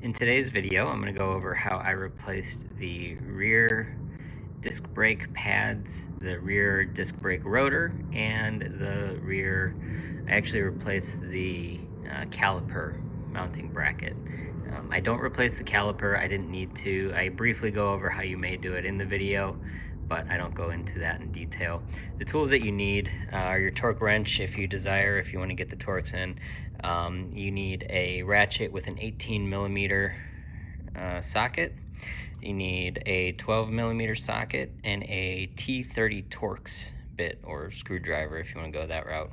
In today's video, I'm going to go over how I replaced the rear disc brake pads, the rear disc brake rotor, and I actually replaced the caliper mounting bracket. I don't replace the caliper, I didn't need to. I briefly go over how you may do it in the video, but I don't go into that in detail. The tools that you need are your torque wrench if you want to get the torques in. You need a ratchet with an 18 millimeter socket. You need a 12 millimeter socket and a T30 Torx bit or screwdriver if you want to go that route.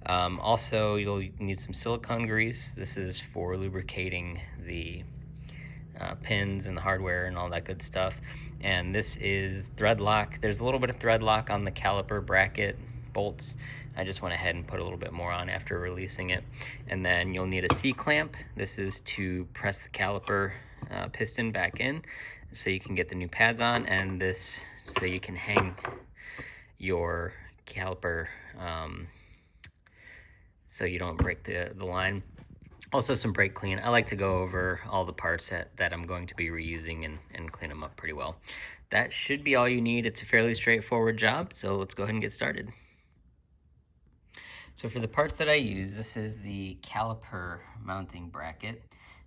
Also, you'll need some silicone grease. This is for lubricating the pins and the hardware and all that good stuff. And this is thread lock. There's a little bit of thread lock on the caliper bracket bolts. I just went ahead and put a little bit more on after releasing it. And then you'll need a C-clamp. This is to press the caliper piston back in so you can get the new pads on, and this so you can hang your caliper so you don't break the line. Also some brake clean. I like to go over all the parts that I'm going to be reusing and clean them up pretty well. That should be all you need. It's a fairly straightforward job, so let's go ahead and get started. So for the parts that I use, this is the caliper mounting bracket.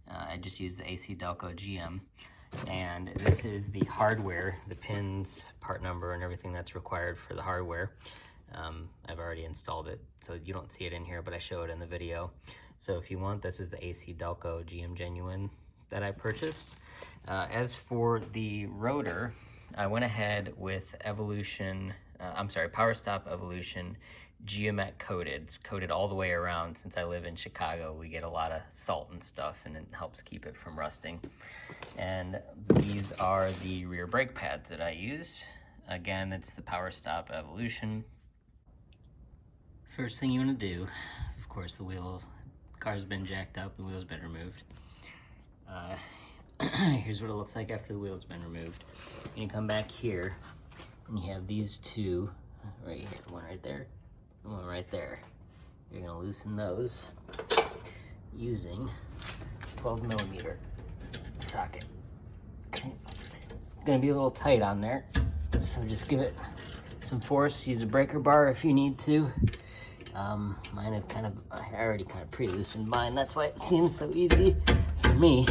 I just use the AC Delco GM. And this is the hardware, the pins, part number, and everything that's required for the hardware. I've already installed it, so you don't see it in here, but I show it in the video. So if you want, this is the AC Delco GM Genuine that I purchased. As for the rotor, I went ahead with Power Stop Evolution Geomet coated. It's coated all the way around. Since I live in Chicago, we get a lot of salt and stuff, and it helps keep it from rusting. And these are the rear brake pads that I use. Again, it's the Power Stop Evolution. First thing you want to do, of course, the car's been jacked up, the wheel's been removed. Here's what it looks like after the wheel's been removed. You come back here, and you have these two right here, one right there, and one right there. You're gonna loosen those using 12 millimeter socket. Okay, it's gonna be a little tight on there, so just give it some force. Use a breaker bar if you need to. Mine have I already kind of pre-loosened mine. That's why it seems so easy for me,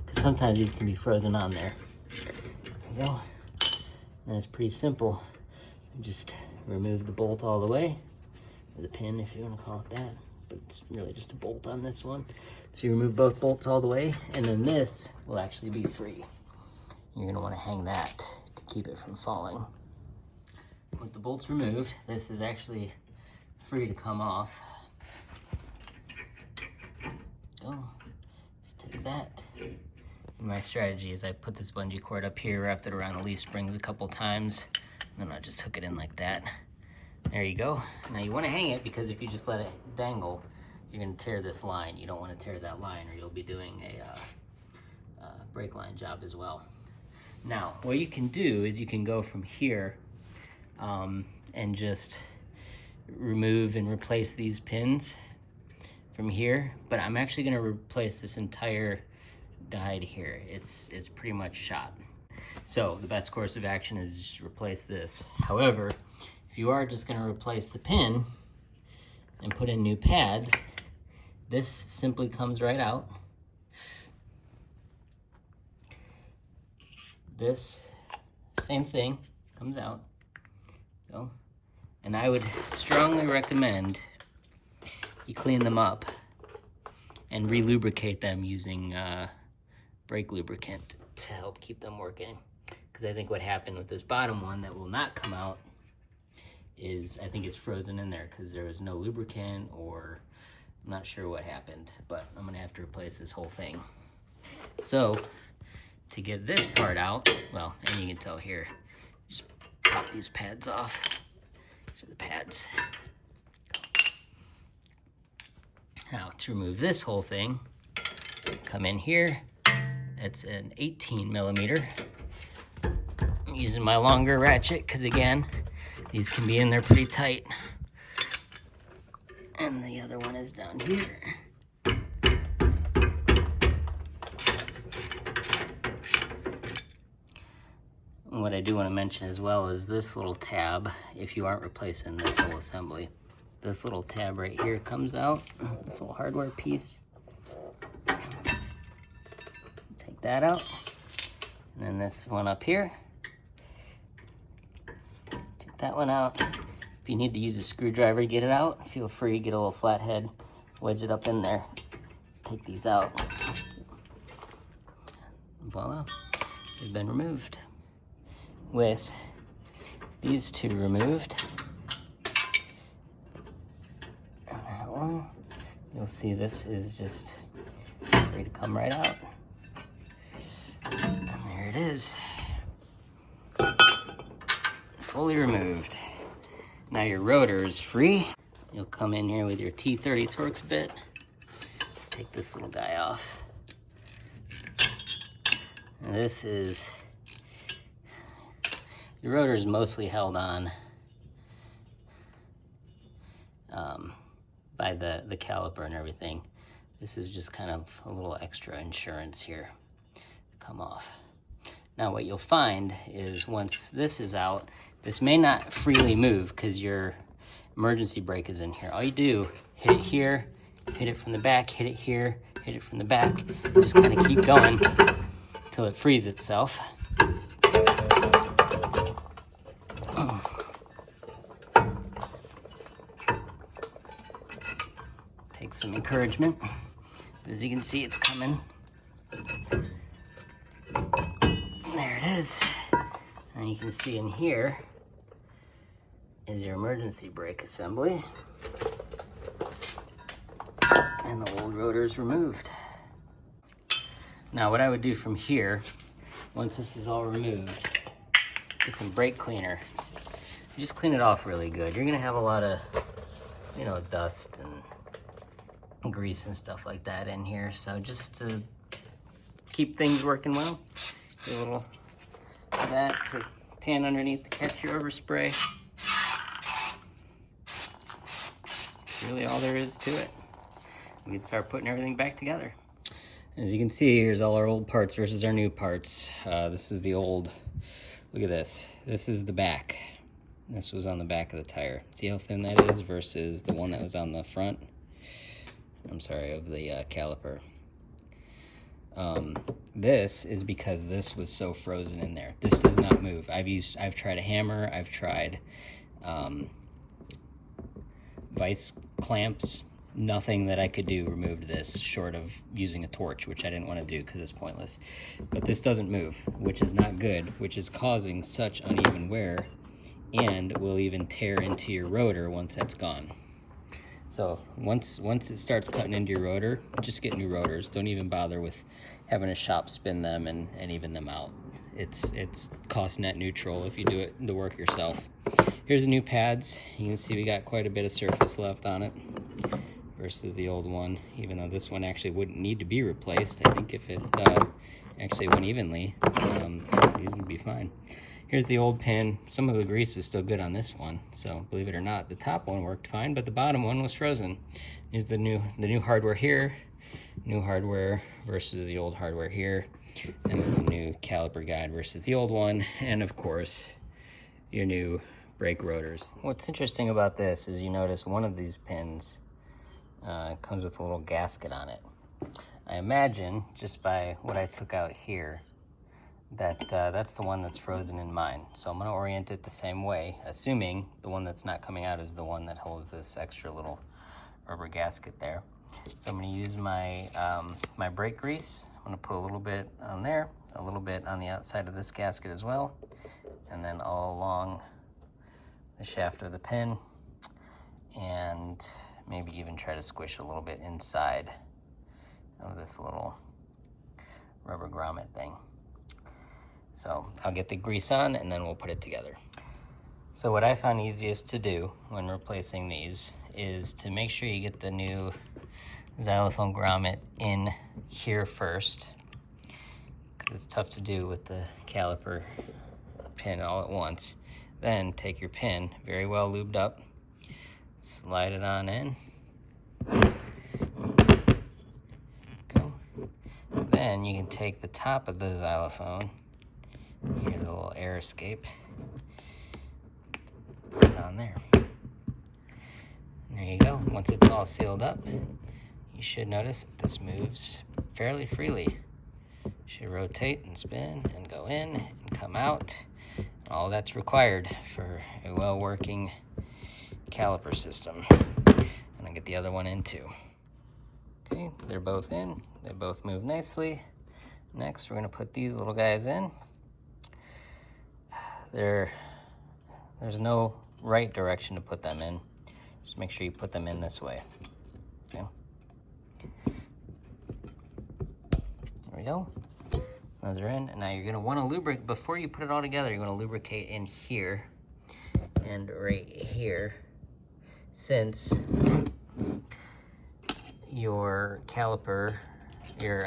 because sometimes these can be frozen on there. There you go. And it's pretty simple. You just remove the bolt all the way, or the pin if you want to call it that, but it's really just a bolt on this one. So you remove both bolts all the way, and then this will actually be free. You're going to want to hang that to keep it from falling. With the bolts removed, this is actually free to come off. So just take that. And my strategy is I put this bungee cord up here, wrapped it around the leaf springs a couple times, and then I just hook it in like that. There you go. Now you want to hang it, because if you just let it dangle, you're going to tear this line. You don't want to tear that line, or you'll be doing a brake line job as well. Now what you can do is you can go from here and just remove and replace these pins from here, but I'm actually going to replace this entire guide here. It's pretty much shot. So the best course of action is just replace this. However, if you are just going to replace the pin and put in new pads, this simply comes right out. This same thing comes out. So, and I would strongly recommend you clean them up and re-lubricate them using brake lubricant to help keep them working. Because I think what happened with this bottom one that will not come out is I think it's frozen in there because there was no lubricant, or I'm not sure what happened, but I'm gonna have to replace this whole thing. So to get this part out, well, and you can tell here, just pop these pads off. These are the pads. Now to remove this whole thing, come in here. It's an 18 millimeter. I'm using my longer ratchet because, again, these can be in there pretty tight. And the other one is down here. what I do want to mention as well is this little tab, if you aren't replacing this whole assembly. This little tab right here comes out, this little hardware piece. Take that out. And then this one up here. Take that one out. If you need to use a screwdriver to get it out, feel free, get a little flathead, wedge it up in there. Take these out. Voila, they've been removed. With these two removed, and that one, you'll see this is just free to come right out. And there it is, fully removed. Now your rotor is free. You'll come in here with your T30 Torx bit, take this little guy off. And this is, your rotor is mostly held on by the caliper and everything. This is just kind of a little extra insurance here to come off. Now what you'll find is once this is out, this may not freely move because your emergency brake is in here. All you do, hit it here, hit it from the back, hit it here, hit it from the back, just kind of keep going until it frees itself. Take some encouragement. As you can see, it's coming. There it is. And you can see in here is your emergency brake assembly. And the old rotor is removed. Now what I would do from here, once this is all removed, get some brake cleaner. Just clean it off really good. You're gonna have a lot of, you know, dust and grease and stuff like that in here. So just to keep things working well, do a little of that, the pan underneath to catch your overspray. That's really all there is to it. We can start putting everything back together. As you can see, here's all our old parts versus our new parts. This is the old, look at this. This is the back. This was on the back of the tire. See how thin that is versus the one that was on the front? I'm sorry, of the caliper. This is because this was so frozen in there. This does not move. I've tried a hammer, I've tried vice clamps. Nothing that I could do removed this short of using a torch, which I didn't want to do because it's pointless. But this doesn't move, which is not good, which is causing such uneven wear and will even tear into your rotor once that's gone. So once it starts cutting into your rotor, just get new rotors. Don't even bother with having a shop spin them and even them out. It's cost net neutral if you do it the work yourself. Here's the new pads. You can see we got quite a bit of surface left on it versus the old one, even though this one actually wouldn't need to be replaced. I think if it actually went evenly, these would be fine. Here's the old pin. Some of the grease is still good on this one, so believe it or not, the top one worked fine, but the bottom one was frozen. Here's the new hardware here, new hardware versus the old hardware here, and then the new caliper guide versus the old one, and of course, your new brake rotors. What's interesting about this is you notice one of these pins comes with a little gasket on it. I imagine, just by what I took out here, that that's the one that's frozen in mine. So I'm going to orient it the same way, assuming the one that's not coming out is the one that holds this extra little rubber gasket there. So I'm going to use my my brake grease. I'm going to put a little bit on there, a little bit on the outside of this gasket as well, and then all along the shaft of the pin, and maybe even try to squish a little bit inside of this little rubber grommet thing. So I'll get the grease on and then we'll put it together. So what I found easiest to do when replacing these is to make sure you get the new xylophone grommet in here first, because it's tough to do with the caliper pin all at once. Then take your pin, very well lubed up, slide it on in. Go. Then you can take the top of the xylophone Here's a little air escape. Put it on there. There you go. Once it's all sealed up, you should notice that this moves fairly freely. Should rotate and spin and go in and come out. All that's required for a well-working caliper system. And I'll get the other one in too. Okay, they're both in. They both move nicely. Next, we're going to put these little guys in. There's no right direction to put them in. Just make sure you put them in this way. Okay. There we go. Those are in. And now you're going to want to lubricate, before you put it all together, you're going to lubricate in here and right here, since your caliper, your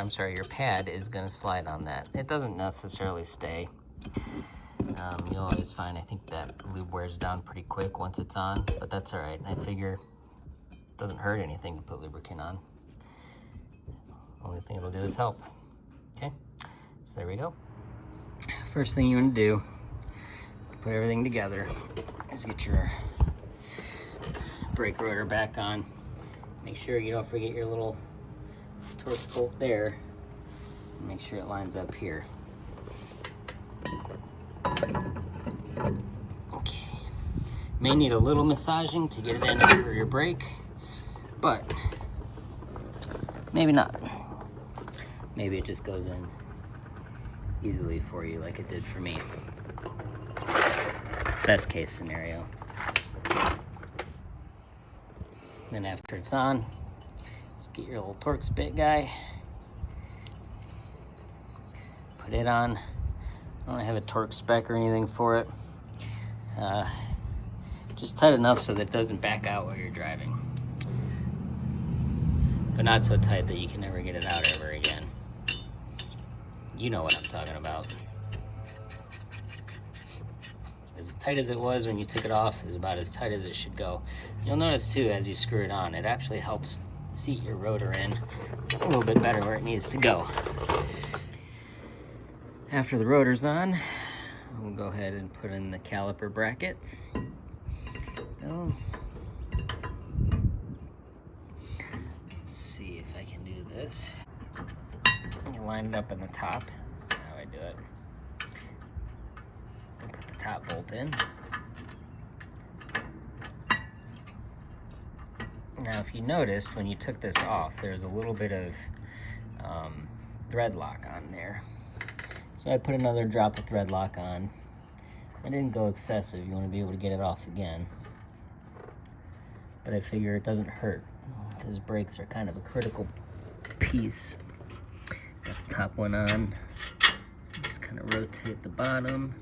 pad is going to slide on that. It doesn't necessarily stay. You'll always find, I think that lube wears down pretty quick once it's on, but that's all right. I figure it doesn't hurt anything to put lubricant on. Only thing it'll do is help. Okay, so there we go. First thing you want to do to put everything together is get your brake rotor back on. Make sure you don't forget your little Torx bolt there. Make sure it lines up here. Okay, may need a little massaging to get it in over your brake, but maybe not. Maybe it just goes in easily for you like it did for me. Best case scenario. Then after it's on, just get your little Torx bit guy, put it on. I don't have a torque spec or anything for it. Just tight enough so that it doesn't back out while you're driving. But not so tight that you can never get it out ever again. You know what I'm talking about. As tight as it was when you took it off is about as tight as it should go. You'll notice too, as you screw it on, it actually helps seat your rotor in a little bit better where it needs to go. After the rotor's on, we'll go ahead and put in the caliper bracket. Go. Let's see if I can do this. You line it up in the top. That's how I do it. I'll put the top bolt in. Now, if you noticed when you took this off, there's a little bit of thread lock on there. So I put another drop of thread lock on. I didn't go excessive. You want to be able to get it off again. But I figure it doesn't hurt because brakes are kind of a critical piece. Got the top one on. Just kind of rotate the bottom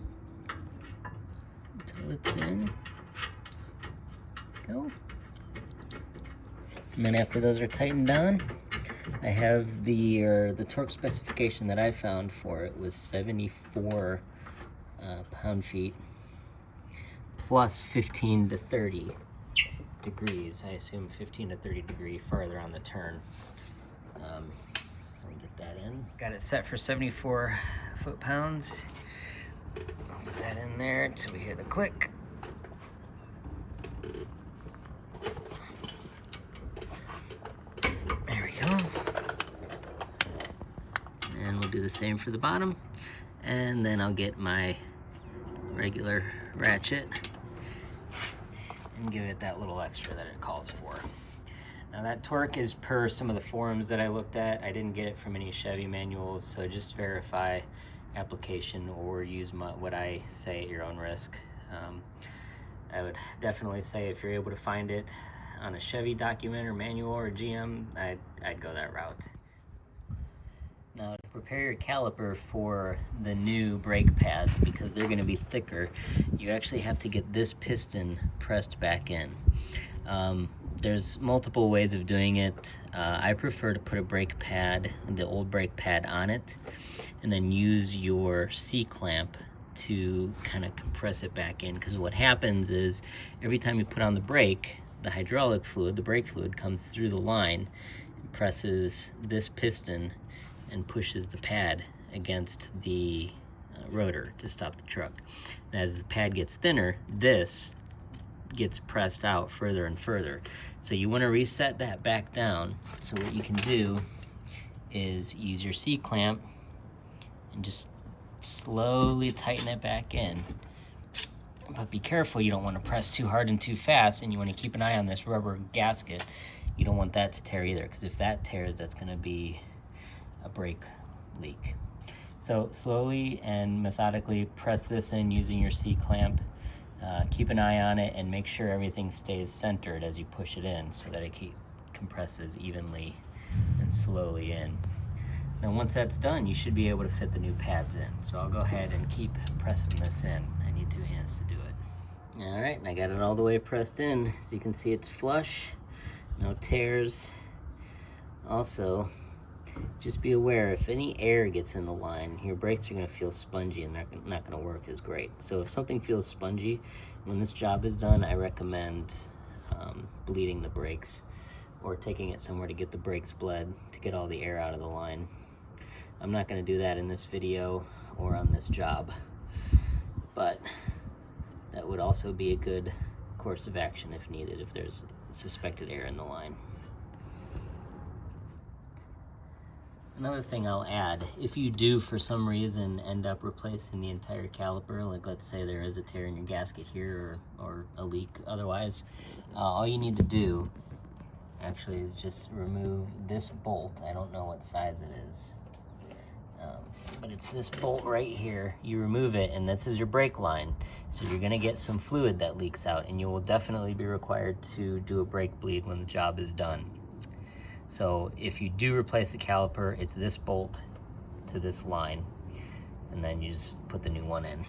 until it's in. Oops. Go. And then after those are tightened down, I have the torque specification that I found for it was 74 pound-feet plus 15 to 30 degrees. I assume 15 to 30 degree farther on the turn. So get that in. Got it set for 74 foot-pounds. Put that in there until we hear the click. Do the same for the bottom, and then I'll get my regular ratchet and give it that little extra that it calls for. Now that torque is per some of the forums that I looked at. I didn't get it from any Chevy manuals, so just verify application or use what I say at your own risk. I would definitely say if you're able to find it on a Chevy document or manual or GM, I'd go that route. Now, to prepare your caliper for the new brake pads, because they're going to be thicker, you actually have to get this piston pressed back in. There's multiple ways of doing it. I prefer to put a brake pad, the old brake pad, on it, and then use your C-clamp to kind of compress it back in, because what happens is every time you put on the brake, the hydraulic fluid, the brake fluid, comes through the line and presses this piston and pushes the pad against the rotor to stop the truck. And as the pad gets thinner, this gets pressed out further and further. So you want to reset that back down. So what you can do is use your C-clamp and just slowly tighten it back in. But be careful, you don't want to press too hard and too fast, and you want to keep an eye on this rubber gasket. You don't want that to tear either, because if that tears, that's going to be a brake leak. So slowly and methodically press this in using your C-clamp. Keep an eye on it and make sure everything stays centered as you push it in so that it compresses evenly and slowly in. Then once that's done, you should be able to fit the new pads in. So I'll go ahead and keep pressing this in. I need 2 hands to do it. All right, and I got it all the way pressed in. As you can see, it's flush, no tears. Also, just be aware, if any air gets in the line, your brakes are gonna feel spongy and they're not gonna work as great. So if something feels spongy, when this job is done, I recommend bleeding the brakes or taking it somewhere to get the brakes bled to get all the air out of the line. I'm not gonna do that in this video or on this job, but that would also be a good course of action if needed, if there's suspected air in the line. Another thing I'll add, if you do for some reason end up replacing the entire caliper, like let's say there is a tear in your gasket here or a leak otherwise, all you need to do actually is just remove this bolt. I don't know what size it is, but it's this bolt right here. You remove it and this is your brake line. So you're gonna get some fluid that leaks out, and you will definitely be required to do a brake bleed when the job is done. So if you do replace the caliper, it's this bolt to this line, and then you just put the new one in.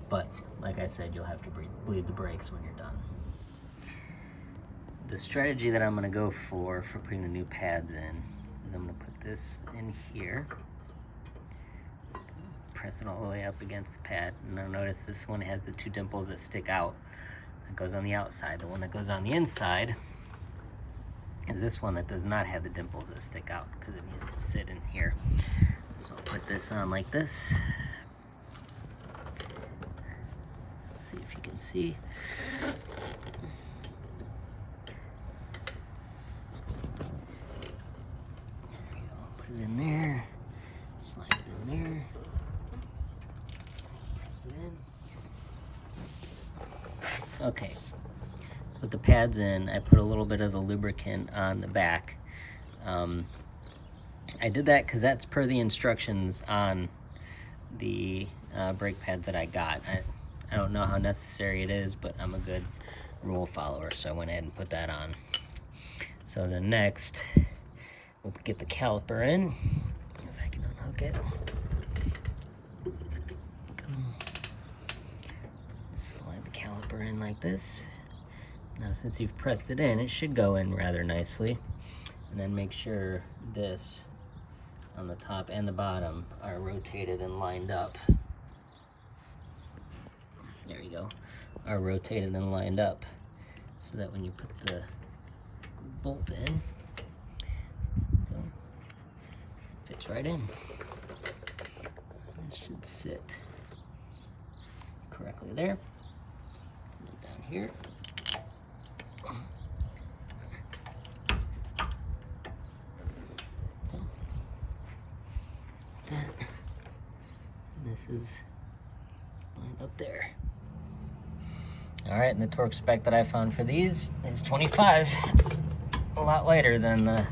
But like I said, you'll have to bleed the brakes when you're done. The strategy that I'm gonna go for putting the new pads in is I'm gonna put this in here, press it all the way up against the pad, and now notice this one has the 2 dimples that stick out. That goes on the outside. The one that goes on the inside is this one that does not have the dimples that stick out because it needs to sit in here. So I'll put this on like this. Let's see if you can see. There we go. Put it in there. Slide it in there. Press it in. Okay. Put the pads in. I put a little bit of the lubricant on the back. I did that because that's per the instructions on the brake pads that I got. I don't know how necessary it is, but I'm a good rule follower, so I went ahead and put that on. So then next, we'll get the caliper in. If I can unhook it. Slide the caliper in like this. Now since you've pressed it in, it should go in rather nicely. And then make sure this on the top and the bottom are rotated and lined up. There you go. Are rotated and lined up so that when you put the bolt in, fits right in. This should sit correctly there. And down here. This is lined up there. All right, and the torque spec that I found for these is 25, a lot lighter than the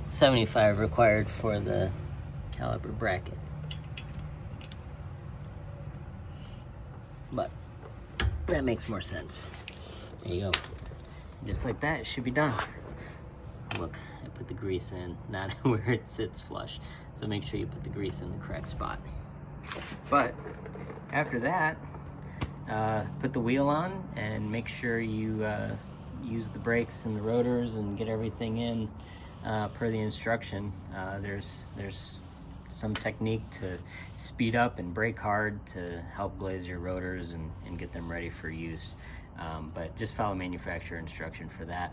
75 required for the caliper bracket. But that makes more sense. There you go. Just like that, it should be done. Look, I put the grease in, not where it sits flush. So make sure you put the grease in the correct spot. But after that, put the wheel on and make sure you use the brakes and the rotors and get everything in per the instruction. There's some technique to speed up and brake hard to help glaze your rotors and get them ready for use. But just follow manufacturer instruction for that.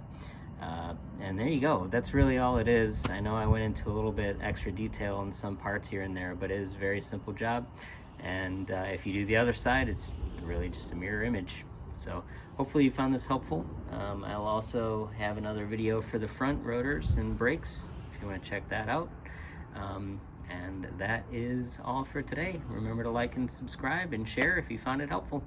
And there you go. That's really all it is. I know I went into a little bit extra detail in some parts here and there, but it is a very simple job. And if you do the other side, it's really just a mirror image. So hopefully you found this helpful. I'll also have another video for the front rotors and brakes if you want to check that out. And that is all for today. Remember to like and subscribe and share if you found it helpful.